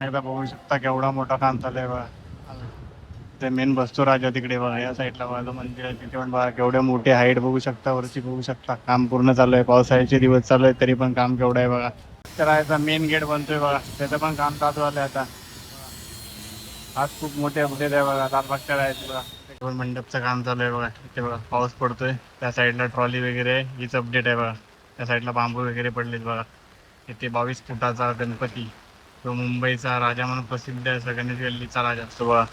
एकदा बघू शकता केवढा मोठा काम चालू आहे बघा. ते मेन बसतो राजा तिकडे बघा, या साईडला बघा मंदिर आहे तिथे पण बघा केवढे मोठे हाईट बघू शकता, वरची बघू शकता. काम पूर्ण चालू आहे, पावसाळ्याचे दिवस चालू आहे तरी पण काम केवढं आहे बघा. तर याचा मेन गेट बनतोय बघा, त्याचं पण काम चालू झालंय आता. आज खूप मोठे अपडेट आहे बघा, लालबागच्या आहेत बघा. दोन मंडपचं काम चालू आहे बघा, इथे बघा पाऊस पडतोय, त्या साईडला ट्रॉली वगैरे आहे, हीच अपडेट आहे बघा. त्या साईडला बांबू वगैरे पडलेत बघा. इथे 22 फुटाचा गणपती, तो मुंबईचा राजा म्हणून प्रसिद्ध आहे, गणेश गल्लीचा राजा असतो बघा.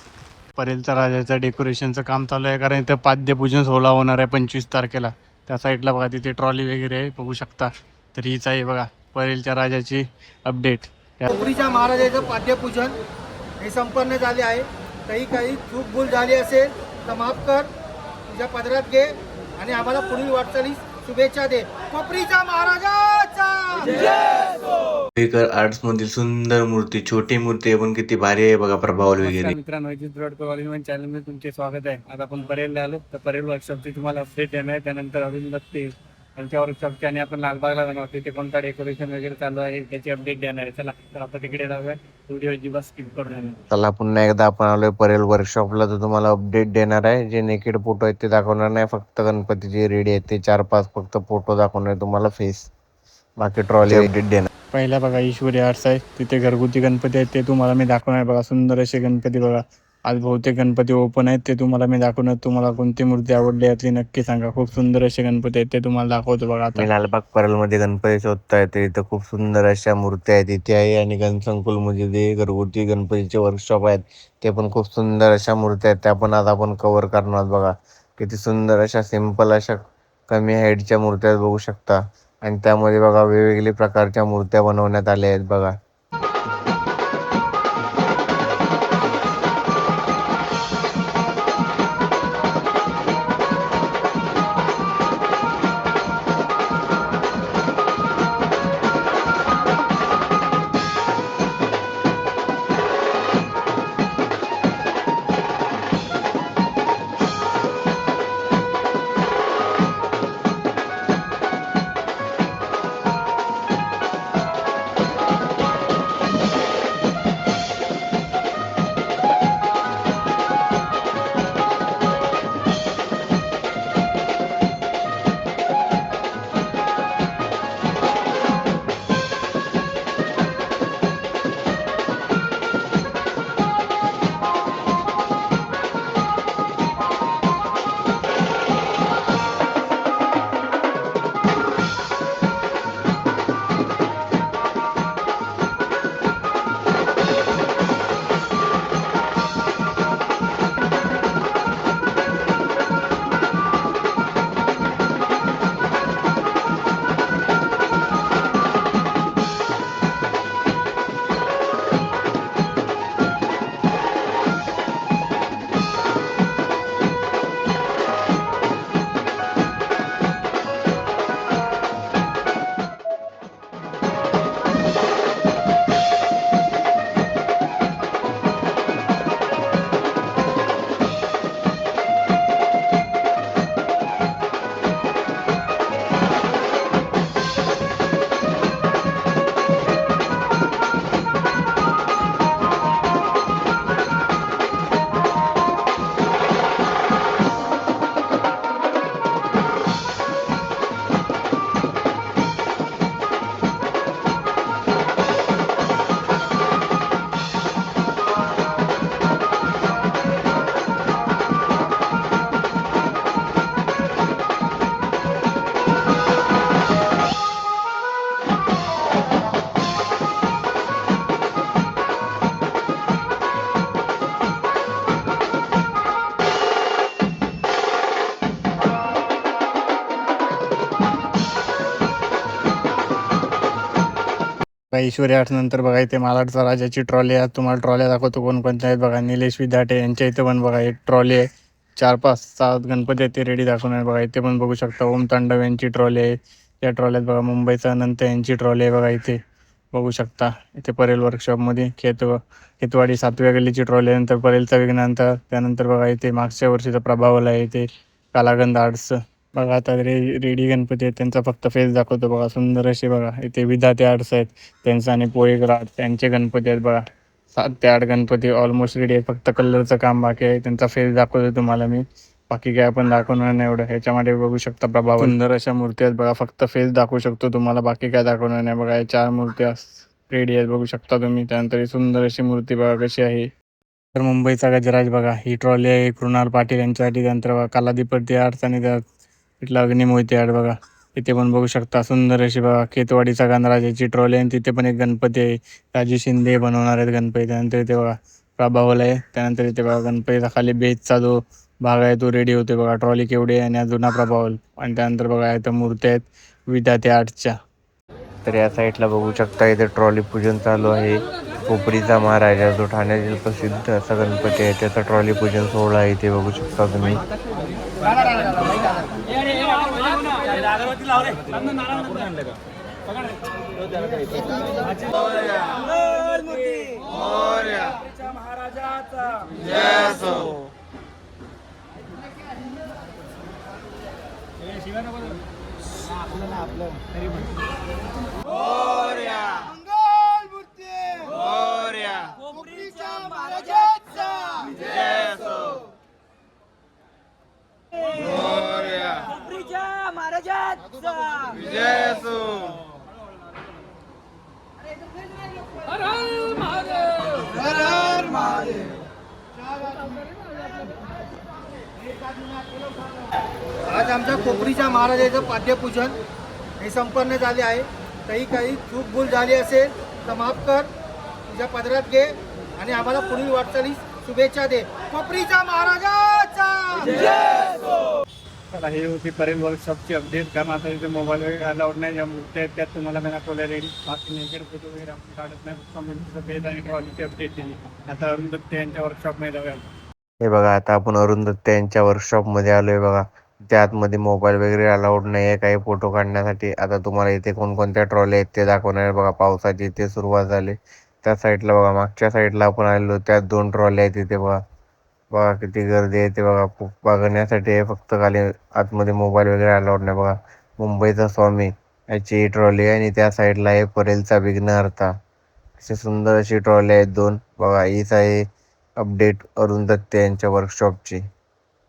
परेलचा राजाचं डेकोरेशनचं काम चालू आहे, कारण इथं पाद्यपूजन सोहळा होणार आहे 25 तारखेला. त्या साईडला बघा तिथे ट्रॉली वगैरे आहे बघू शकता. तर हीच आहे बघा परेलच्या राजाची अपडेट. पोखरीच्या महाराजाचं पाद्यपूजन हे संपन्न झाले आहे. काही चूक भूल झाली असेल तर माफ कर, तुझ्या पदरात घे आणि आम्हाला पुढील वाटचालीस शुभेच्छा दे. कोपरीच्या महाराजाचा बेकर आर्ट्स मधील सुंदर मूर्ती, छोटी मूर्ती आहे पण किती भारी आहे बघा, प्रभावल वगैरे. मित्रांनो, चॅनल मध्ये तुमचे स्वागत आहे. आता आपण परेलला आलो, तर परेल वर्कशॉपची तुम्हाला अपडेट देणार आहे. त्यानंतर अरुण दत्ते त्यांच्या वर्कशॉपची आणि आपण लालबागला जाणार तिथे कोणता डेकोरेशन वगैरे चालू आहे त्याची अपडेट देणार आहे. चला तर आपण तिकडे जाऊया, व्हिडिओ अजिबात स्किप करू नये. चला पुन्हा एकदा आपण आलोय परेल वर्कशॉपला, तर तुम्हाला अपडेट देणार आहे. जे नेकेड फोटो आहेत ते दाखवणार नाही, फक्त गणपतीचे रेडी आहेत ते 4-5 फक्त फोटो दाखवणार तुम्हाला फेस, बाकी ट्रॉली अपडेट देणार. पहिला बघा ईश्वरी आर्ट्स आहे, तिथे घरगुती गणपती आहेत ते तुम्हाला मी दाखवणार बघा. सुंदर असे गणपती बघा. आज बहुतेक गणपती ओपन आहेत, ते तुम्हाला मी दाखवणार. तुम्हाला कोणती मूर्ती आवडली यातली नक्की सांगा. खूप सुंदर असे गणपती आहेत ते तुम्हाला दाखवतो बघा. आता मी लालबाग परेल मध्ये गणपती शोधताय, तर इथं खूप सुंदर अशा मूर्त्या आहेत इथे आहे. आणि गणसंकुल मध्ये जे घरगुती गणपतीचे वर्कशॉप आहेत ते पण खूप सुंदर अशा मूर्त्या आहेत, त्या पण आज आपण कव्हर करणार बघा. किती सुंदर अशा सिंपल अशा कमी हाईटच्या मूर्त्या बघू शकता. आणि त्यामध्ये बघा वेगवेगळ्या प्रकारच्या मूर्त्या बनवण्यात आल्या आहेत बघा. ईश्वरी आर्ट्स नंतर बघा इथे मालाडचा राजाची ट्रॉली आहे. तुम्हाला ट्रॉल्या दाखवतो कोणकोणत्या आहेत बघा. निलेश विद्याटे यांच्या इथे पण बघा एक ट्रॉली आहे. 4-5-7 गणपती आहेत ते रेडी दाखवणार बघा. इथे पण बघू शकता ओम तांडव यांची ट्रॉली आहे. त्या ट्रॉल्यात बघा मुंबईचा अनंत यांची ट्रॉली आहे बघा. इथे बघू शकता. इथे परेल वर्कशॉपमध्ये खेतवाडी 7व्या गल्लीची ट्रॉली आहे. नंतर परेलचा विघ्नांतर, त्यानंतर बघा इथे मागच्या वर्षीचा प्रभावला आहे. इथे कालागंध आर्ट्स बघा. आता रेडी गणपती आहेत त्यांचा फक्त फेस दाखवतो बघा. सुंदर असे बघा. इथे विधाते आर्ट्स आहेत त्यांचा आणि पोळेकर आर्ट्स त्यांचे गणपती आहेत बघा. 7 ते 8 गणपती ऑलमोस्ट रेडी आहे. फक्त कलरचं काम बाकी आहे. त्यांचा फेस दाखवतो तुम्हाला मी. बाकी काय आपण दाखवणार नाही एवढं. ह्याच्यामध्ये बघू शकता प्रभाव सुंदर अशा मूर्ती आहेत बघा. फक्त फेस दाखवू शकतो तुम्हाला, बाकी काय दाखवणार नाही बघा. या 4 मूर्त्या रेडी आहेत बघू शकता तुम्ही. त्यानंतर ही सुंदर अशी मूर्ती बघा कशी आहे. तर मुंबईचा गजराज बघा. ही ट्रॉली आहे कृणाल पाटील यांच्यासाठी. त्यानंतर बघा कालादीपती आर्ट्स आणि त्या इथला अग्निमोहिते आर्ट बघा. इथे पण बघू शकता सुंदर अशी बघा केतवाडीचा गणराजाची ट्रॉली आहे. तिथे पण एक गणपती आहे. राजू शिंदे बनवणार आहेत गणपती. त्यानंतर इथे बघा प्रभावल आहे. त्यानंतर इथे बघा गणपतीचा खाली बेसचा जो भाग आहे तो रेडी होते बघा. ट्रॉली केवढी आहे आणि अजून प्रभावल. आणि त्यानंतर बघा इथं मूर्त्या आहेत विधाते आर्टच्या. तर या साईडला बघू शकता इथे ट्रॉली पूजन चालू आहे. कोपरीचा महाराजा जो ठाण्यातील प्रसिद्ध असा गणपती आहे त्याचा ट्रॉली पूजन सोहळा आहे इथे बघू शकता तुम्ही. आज आमच्या कोपरीच्या महाराजाचं पाद्यपूजन हे संपन्न झाले आहे. काही चूक भूल झाली असेल तर माफ कर, तुझ्या पदरात घे आणि आम्हाला पुढील वाटचालीस शुभेच्छा दे. कोपरीच्या महाराजाचा चला ही होती परेल वर्कशॉपची अपडेट. कारण आता इथे मोबाईल वगैरे अलाउड नाही. ज्या मूर्त्या आहेत त्यात तुम्हाला मी दाखवल्या रेडी. बाकी नेकेड फोटो वगैरे आपण काढत नाही. फक्त मूर्तीचं बेस आणि ट्रॉलीची अपडेट दिली. आता अरुण दत्ते यांच्या वर्कशॉपमध्ये जाऊया. हे बघा आता आपण अरुण दत्ते यांच्या वर्कशॉपमध्ये आलोय बघा. त्या आतमध्ये मोबाईल वगैरे अलाउड नाही आहे काही फोटो काढण्यासाठी. आता तुम्हाला इथे कोणकोणत्या ट्रॉली आहेत ते दाखवणार आहे बघा. पावसाची इथे सुरुवात झाली. त्या साईडला बघा मागच्या साईडला आपण आलेलो त्यात 2 ट्रॉली आहेत इथे बघा. बघा किती गर्दी आहे ते बघा. बघण्यासाठी आहे फक्त. खाली आतमध्ये मोबाईल वगैरे अलाउड नाही बघा. मुंबईचा स्वामी याची ही ट्रॉली आहे आणि त्या साईडला आहे परेलचा विघ्नहर्ता. अशी सुंदर अशी ट्रॉली आहेत 2 बघा. हीच आहे अपडेट अरुण दत्ते यांच्या वर्कशॉपची.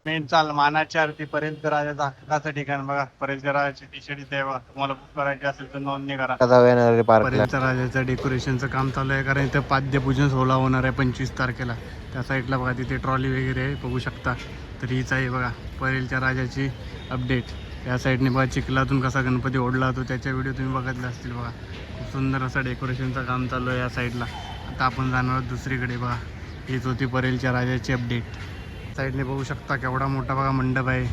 मेन चाल मानाच्या आरती परेलच्या राजाचा हक्काचं ठिकाण बघा. परेलच्या राजाची टी शर्ट इथे बघा. तुम्हाला बुक करायची असेल तर नोंदणी करा. परेलच्या राजाचं डेकोरेशनचं काम चालू आहे. कारण इथं पाद्यपूजन सोहळा होणार आहे 25 तारखेला. त्या साईडला बघा तिथे ट्रॉली वगैरे आहे बघू शकता. तर हीच आहे बघा परेलच्या राजाची अपडेट. या साईडने बघा चिखलातून कसा गणपती ओढला होतो त्याच्या व्हिडिओ तुम्ही बघितले असतील बघा. खूप सुंदर असं डेकोरेशनचं काम चालू आहे या साईडला. आता आपण जाणार आहोत दुसरीकडे बघा. हीच होती परेलच्या राजाची अपडेट. साईडने बघू शकता केवढा मोठा बघा मंडप आहे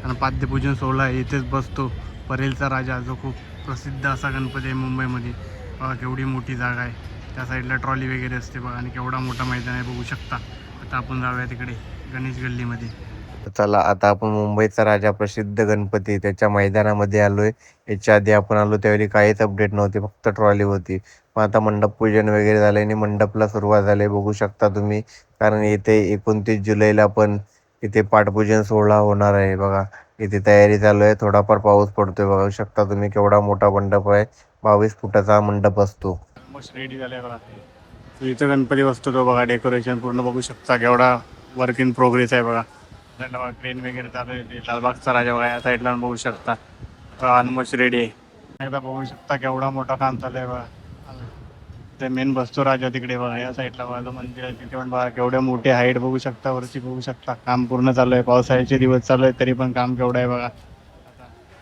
आणि पाद्यपूजन सोहळा आहे. इथेच बसतो परेलचा राजा जो खूप प्रसिद्ध असा गणपती आहे मुंबईमध्ये. बघा केवढी मोठी जागा आहे. त्या साईडला ट्रॉली वगैरे असते बघा आणि केवढा मोठा मैदान आहे बघू शकता. आता आपण जाऊया तिकडे गणेश गल्लीमध्ये. चला आता आपण मुंबईचा राजा प्रसिद्ध गणपती त्याच्या मैदानामध्ये आलोय. याच्या आधी आपण आलो त्यावेळी काहीच अपडेट नव्हती, फक्त ट्रॉली होती. मग आता मंडप पूजन वगैरे झाले आणि मंडपला सुरुवात झाली बघू शकता तुम्ही. कारण इथे 29 जुलैला पण इथे पाटपूजन सोहळा होणार आहे बघा. इथे तयारी चालू आहे. थोडाफार पाऊस पडतोय बघू शकता तुम्ही. केवढा मोठा मंडप आहे. 22 फुटाचा मंडप असतो. मस्त रेडी झाले बघा. इथं गणपती बसतो तो बघा. डेकोरेशन पूर्ण बघू शकता केवढा वर्क इन प्रोग्रेस आहे बघा. ट्रेन वगैरे चालू आहे. लालबागचा राजा बघा या साईडला बघू शकता. ऑलमोस्ट रेडी आहे. एकदा बघू शकता केवढा मोठा काम चालू आहे बघा. ते मेन बसतो राजा तिकडे बघा. या साईडला बघा मंदिर आहे तिथे पण बघा केवढे मोठे हाईट बघू शकता. वरची बघू शकता. काम पूर्ण चालू आहे. पावसाळ्याचे दिवस चालू आहे तरी पण काम केवढं आहे बघा.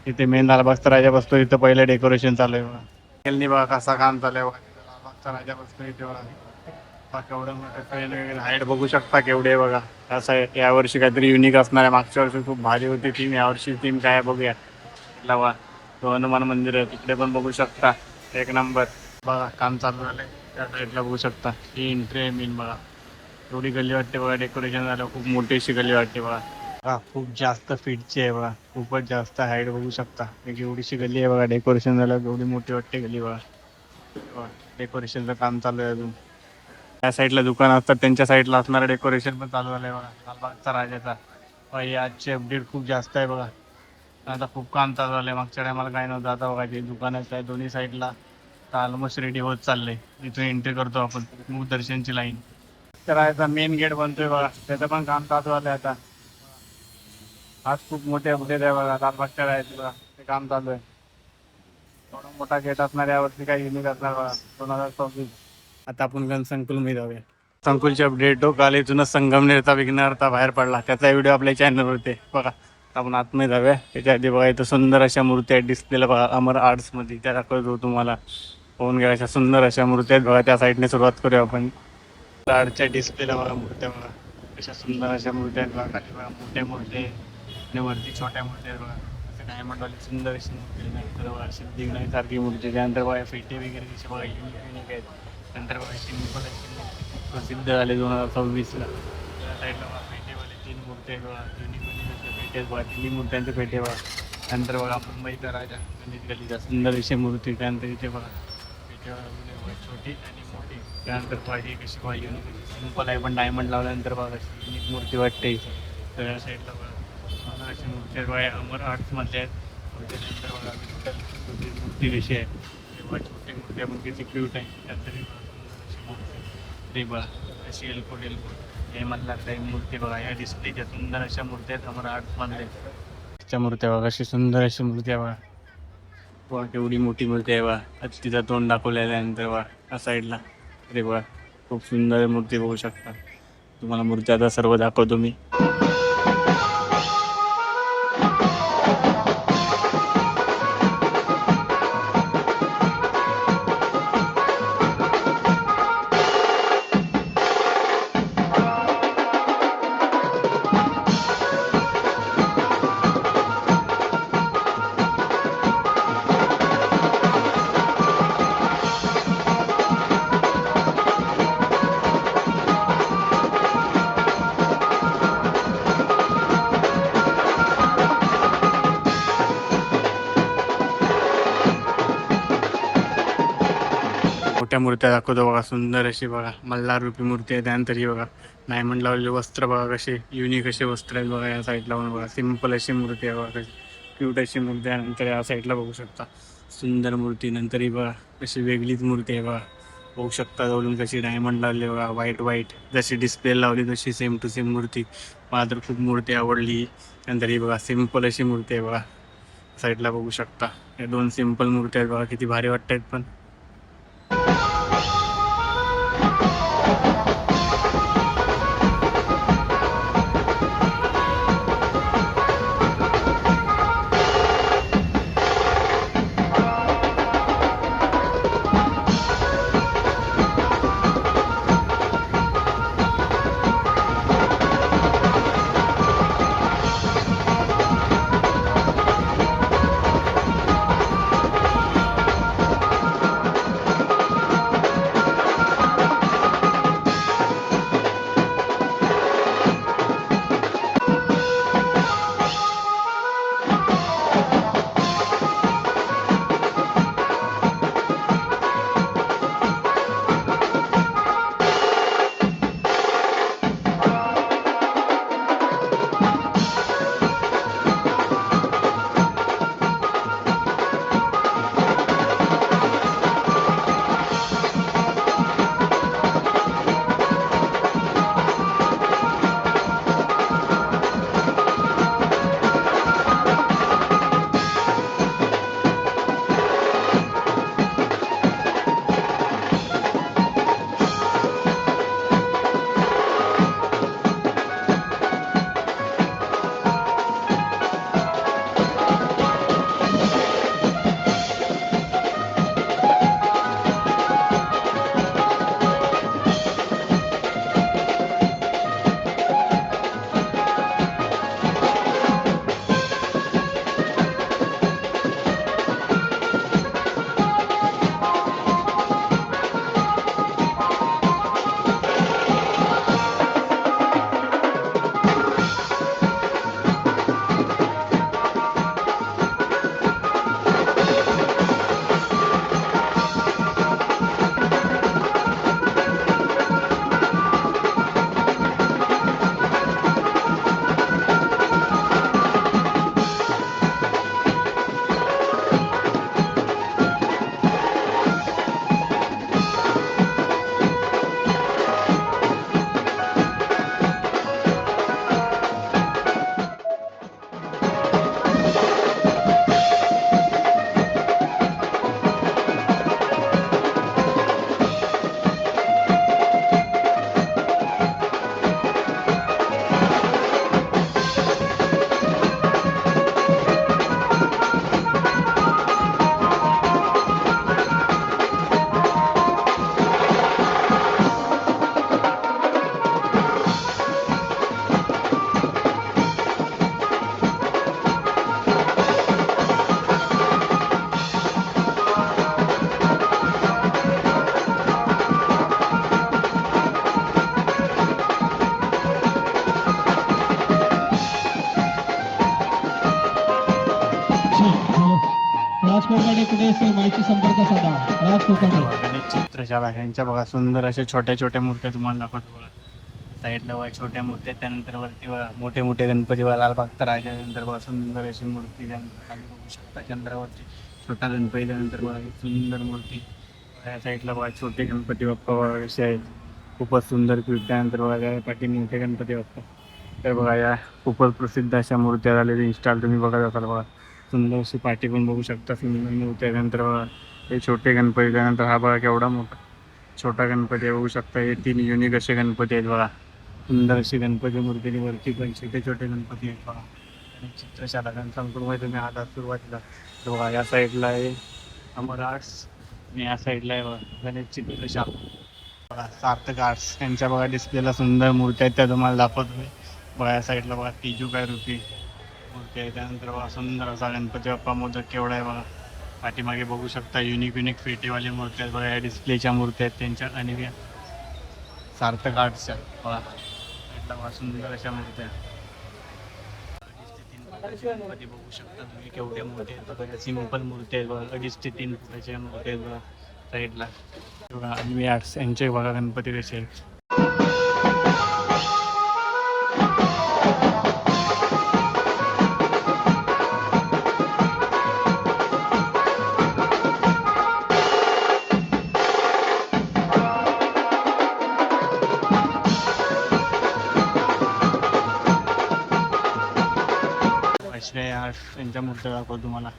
इथे मेन लालबागचा राजा बसतो. इथं पहिलं डेकोरेशन चालू आहे बघा. केलनी बघा कसा काम चालू आहे बघा. लालबागचा राजा बसतो इथे बघा. केवढं मोठं ट्रेन वगैरे हाईट बघू शकता केवढे आहे बघा. असं आहे यावर्षी काहीतरी युनिक असणार आहे. मागच्या वर्षी खूप भारी होती थीम. यावर्षी थीम काय आहे बघूया. लावा तो हनुमान मंदिर आहे तिकडे पण बघू शकता. एक नंबर बघा काम चालू झालंय. त्या साईडला बघू शकता. ही एंट्री आहे मेन बघा. एवढी गल्ली वाटते बघा. डेकोरेशन झालं खूप मोठी अशी गल्ली वाटते बघा. हा खूप जास्त फीटची आहे बघा. खूपच जास्त हाईट बघू शकता. एक एवढीशी गल्ली आहे बघा. डेकोरेशन झालं एवढी मोठी वाटते गल्ली बघा. डेकोरेशनचं काम चालू आहे अजून. त्या साईडला दुकान असतात त्यांच्या साईडला असणारं डेकोरेशन पण चालू झालंय बघा. लालबागचा राजाचा ही आजची अपडेट खूप जास्त आहे बघा. आता खूप काम चालू झालंय. मागच्या टायमाला काय नव्हतं. आता बघा ते दुकानाचं आहे दोन्ही साईडला. आता ऑलमोस्ट रेडी होत चाललंय. इथून एंट्री करतो आपण मूक दर्शनची लाईन. तर आता मेन गेट बनतोय बघा, त्याचं पण काम चालू झालंय आता. आज खूप मोठे अपडेट आहे बघा, लालबागच्या आहेत बघा, ते काम चालू आहे. थोडा मोठा गेट असणार, यावरती काही युनिक असणार बघा. 2024. आता आपण गण संकुलमध्ये जाऊया. संकुलचे अपडेट हो, काल इथूनच संगमनेरचा विघ्नहर्ता बाहेर पडला, त्याचा व्हिडिओ आपल्या चॅनलवर होते बघा. आपण आतमध्ये जाऊया. त्याच्या आधी बघा इथं सुंदर अशा मूर्ती आहेत डिस्प्लेला बघा, अमर आर्ट्समध्ये. त्या दाखवतो तुम्हाला. होऊन घ्या, अशा सुंदर अशा मूर्ती आहेत बघा. त्या साईडने सुरुवात करूया आपण. आर्टच्या डिस्प्लेला बघा मूर्त्या बघा, अशा सुंदर अशा मूर्त्या आहेत बघा. खाली बघा मोठ्या मूर्ती आणि वरती छोट्या मूर्त्या आहेत बघा. असं काय म्हणतात, सुंदर अशी मूर्ती आहे. नंतर बघा सिद्धिविनायकसारखी मूर्ती. त्यानंतर बघा फेटे वगैरे कसे बघा युनिक आहेत. नंतर बघा सिंपल अशी मूर्ती प्रसिद्ध झाले 2026ला. त्या साईडला बघा फेटेवाले 3 मूर्ती आहेत बघा. युनिक असे फेटे आहेत बघा, 3 मूर्त्यांचे फेटे बघा. नंतर बघा मुंबईचा राजा गणेश गल्लीचा सुंदर अशी मूर्ती. त्यानंतर इथे बघा फेटेवाला छोटी आणि मोठी. त्यानंतर पाहिजे कशी बघा युनिक सिंपल आहे, पण डायमंड लावल्यानंतर बघा कशी युनिक मूर्ती वाटते. तर या साईडला बघा अशी मूर्ती आहेत बघा, अमर आर्ट्समधले आहेत. त्यानंतर बघा मूर्ती कशी आहे तेव्हा छोटी मूर्ती आपण किती क्यूट आहे. त्यानंतर अशी मूर्ती रे बघा अशी एलकोट हे मधला काही मूर्ती बघा. या डिस्प्लेच्या सुंदर अशा मूर्ती आहेत अमर आर्ट्समधले. त्याच्या मूर्त्या बघा, अशी सुंदर अशी मूर्ती आहे बघा. बघा केवढी मोठी मूर्ती आहे बघा. तिचं तोंड दाखवल्यानंतर बघा या साईडला अरे बघा खूप सुंदर मूर्ती बघू शकता. तुम्हाला मूर्ती आता सर्व दाखवतो मी. मोठ्या मूर्त्या दाखवतो बघा, सुंदर अशी बघा मल्हार रूपी मूर्ती आहे. त्यानंतर ही बघा डायमंड लावलेले वस्त्र बघा, कसे युनिक असे वस्त्र आहेत बघा. या साईडला पण बघा सिंपल अशी मूर्ती आहे बघा, कशी क्यूट अशी मूर्ती आहे. नंतर या साईडला बघू शकता सुंदर मूर्ती. नंतर ही बघा कशी वेगळीच मूर्ती आहे बघा, बघू शकता जवळून कशी डायमंड लावले बघा, व्हाईट जशी डिस्प्ले लावली तशी सेम टू सेम मूर्ती. मला तर खूप मूर्ती आवडली. नंतर ही बघा सिंपल अशी मूर्ती आहे बघा, साईडला बघू शकता. या 2 सिंपल मूर्ती आहेत बघा, किती भारी वाटत आहेत पण. कोकाटे कुठे असेल माहिती संपर्क साधा. राज कोकाटे. गणेश चित्रशाला ह्यांच्या बघा सुंदर अशा छोट्या छोट्या मूर्त्या तुम्हाला दाखवतो बघा. साईडला बघा छोट्या मूर्त्या, त्यानंतर वरती बघा मोठे मोठे गणपती बघा, लालबागचा राजा, नंतर बघा सुंदर अशी मूर्ती खाली बघू शकता चंद्रावरती छोटा गणपती, त्यानंतर बघा एक सुंदर मूर्ती. या साईडला बघा छोटे गणपती बाप्पा बघा कसे आहेत, खूपच सुंदर क्यूट. त्यानंतर बघा या पाठी मोठे गणपती बाप्पा. तर बघा या खूपच प्रसिद्ध अशा मूर्त्या झालेल्या इन्स्टॉल तुम्ही बघत असाल बघा. सुंदर अशी पाठी पण बघू शकता, सुंदर मूर्त्या. त्यानंतर बघा हे छोटे गणपती, त्यानंतर हा बघा केवढा मोठा छोटा गणपती आहे बघू शकता. हे 3 युनिक असे गणपती आहेत बघा. सुंदर अशी गणपती मूर्ती, वरती पण छोटे छोटे गणपती आहेत बघा. आणि चित्रशाला संपूर्ण तुम्ही आला सुरुवातीला तर बघा या साईडला आहे अमर आर्ट्स आणि या साईडला आहे बघा गणेश चित्रशाला. बघा सार्थक आर्ट्स यांच्या बघा डिस्प्लेला सुंदर मूर्ती आहेत, त्या तुम्हाला दाखवतो मी. बघा या साईडला बघा तेजूकाय रूपी मूर्ती आहे. त्यानंतर बघा सुंदर असा गणपती बाप्पा मोदक केवढा आहे बघा. पाठीमागे बघू शकता युनिक फेटेवाले मूर्ती आहेत बघा. या डिस्प्लेच्या मूर्ती आहेत त्यांच्या आणि सार्थक आर्ट्सच्या बघा बघा सुंदर अशा मूर्त्या. गणपती बघू शकता तुम्ही केवढ्या मूर्ती आहेत बघा. सिंपल मूर्ती आहेत बघा, 2.5 ते 3 फुटाच्या मूर्ती आहेत बघा साईडला. बघा अन्वी आर्ट्स यांचे बघा गणपती कसे आहेत. श्रेय आर्ट्स यांच्या मूर्त्या दाखवतो तुम्हाला.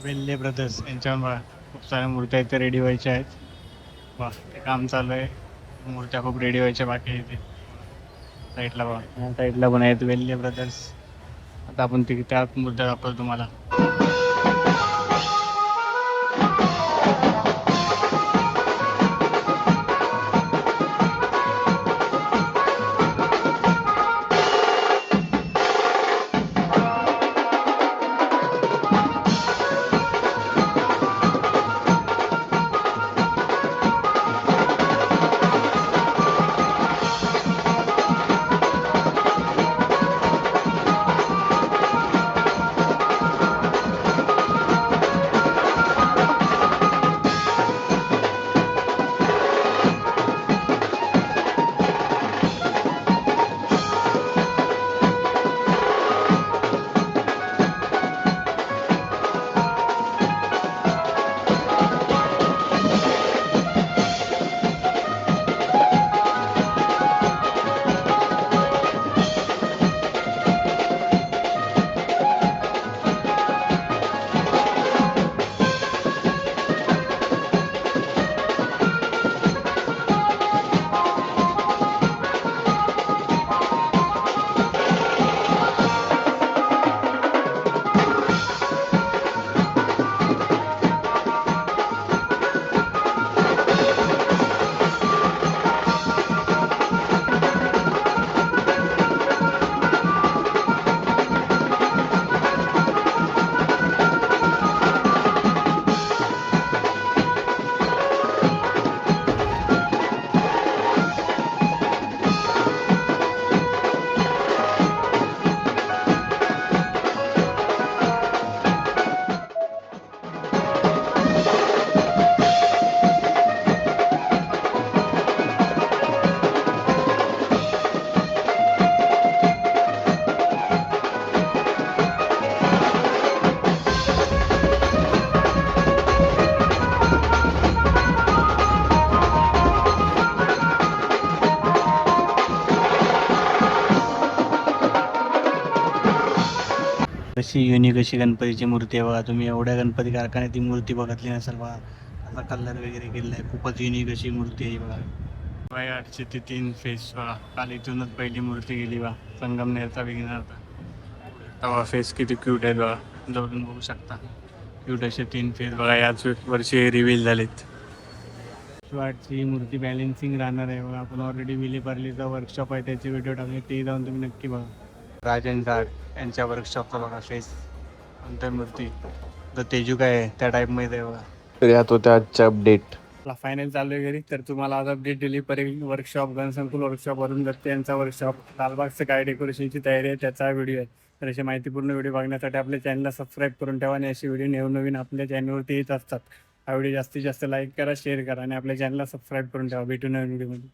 वेल्ले ब्रदर्स यांच्यावर बघा खूप साऱ्या मूर्त्या इथे रेडी व्हायच्या आहेत. वा ते काम चालू आहे, मूर्त्या खूप रेडी व्हायच्या बाकी आहे. इथे साईडला बघा या साईडला पण आहेत वेल्ले ब्रदर्स. आता आपण त्या मूर्त्या दाखवतो तुम्हाला. कशी युनिक अशी गणपतीची मूर्ती आहे बघा. तुम्ही एवढ्या गणपती कारखान्यात ती मूर्ती बघितली नसेल बघा. त्याचा कलर वगैरे केलेला आहे. खूपच युनिक अशी मूर्ती आहे बघा. 800 ते 3 फेस बघा. काल इथूनच पहिली मूर्ती गेली बघा. संगमनेरचा विघ्नहर्ता. तवा फेस किती क्यूट आहेत बघा. जवळून बघू शकता. क्यूट असे 3 फेस बघा. याच वर्षी रिव्हील झालेत. शिवाची मूर्ती बॅलेन्सिंग राहणार आहे बघा. आपण ऑलरेडी विलेपार्लीचा वर्कशॉप आहे त्याची व्हिडिओ टाकले, ते जाऊन तुम्ही नक्की बघा. राजन यांच्या वर्कशॉपचा बघा फेस. कोणत्या मूर्ती तर तेजू काय आहे त्या टाईपमध्ये आहे बघा. तर यात होत्या आजच्या अपडेट. फायनल चालू आहे घरी. तर तुम्हाला आज अपडेट दिली. परेल वर्कशॉप, गणसंकुल वर्कशॉप, वरून दत्ते यांचा वर्कशॉप, लालबागचं काय डेकोरेशनची तयारी आहे त्याचा व्हिडिओ आहे. तर अशी माहितीपूर्ण व्हिडिओ बघण्यासाठी आपल्या चॅनलला सबस्क्राईब करून ठेवा आणि अशी व्हिडिओ नवीन आपल्या चॅनलवरती येत असतात. हा व्हिडिओ जास्तीत जास्त लाईक करा, शेअर करा आणि आपल्या चॅनलला सबस्क्राईब करून ठेवा. भेटू नवीन व्हिडिओमध्ये.